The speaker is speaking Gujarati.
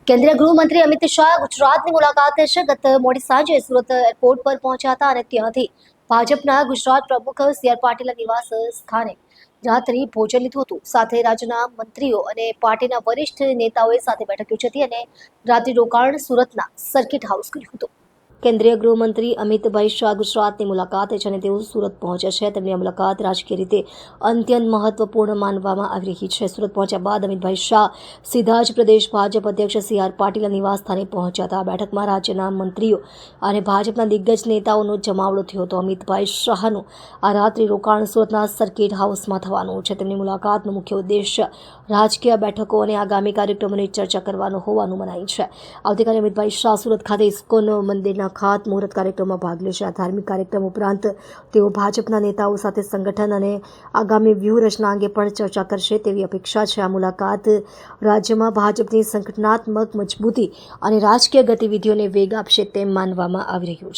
કેન્દ્રીય ગૃહમંત્રી અમિત શાહ ગુજરાતની મુલાકાતે છે. ગત મોડી સાંજે સુરત એરપોર્ટ પર પહોંચ્યા હતા અને ત્યાંથી ભાજપના ગુજરાત પ્રમુખ સી આર પાટીલના નિવાસ સ્થાને રાત્રિ ભોજન લીધું હતું. સાથે રાજ્યના મંત્રીઓ અને પાર્ટીના વરિષ્ઠ નેતાઓએ સાથે બેઠક યોજી હતી અને રાત્રિ રોકાણ સુરતના સર્કિટ હાઉસ કર્યું હતું. કેન્દ્રીય ગૃહમંત્રી અમિતભાઈ શાહ ગુજરાતની મુલાકાતે છે અને તેઓ સુરત પહોંચ્યા છે. તેમની આ મુલાકાત રાજકીય રીતે અત્યંત મહત્વપૂર્ણ માનવામાં આવી રહી છે. સુરત પહોંચ્યા બાદ અમિતભાઈ શાહ સીધા જ પ્રદેશ ભાજપ અધ્યક્ષ સી આર પાટીલના નિવાસ સ્થાને પહોંચ્યા હતા. બેઠકમાં રાજ્યના મંત્રીઓ અને ભાજપના દિગ્ગજ નેતાઓનો જમાવડો થયો હતો. અમિતભાઈ શાહનું આ રાત્રિ રોકાણ સુરતના સર્કિટ હાઉસમાં થવાનું છે. તેમની મુલાકાતનો મુખ્ય ઉદ્દેશ્ય રાજકીય બેઠકો અને આગામી કાર્યક્રમોની ચર્ચા કરવાનો હોવાનું મનાય છે. આવતીકાલે અમિતભાઈ શાહ સુરત ખાતે ઇસ્કોન મંદિરના ખાતમુહૂર્ત કાર્યક્રમમાં ભાગ લેશે. આ ધાર્મિક કાર્યક્રમ ઉપરાંત તેઓ ભાજપના નેતાઓ સાથે સંગઠન અને આગામી વ્યૂહરચના અંગે પણ ચર્ચા કરશે તેવી અપેક્ષા છે. આ મુલાકાત રાજ્યમાં ભાજપની સંગઠનાત્મક મજબૂતી અને રાજકીય ગતિવિધિઓને વેગ આપશે તેમ માનવામાં આવી રહ્યું છે.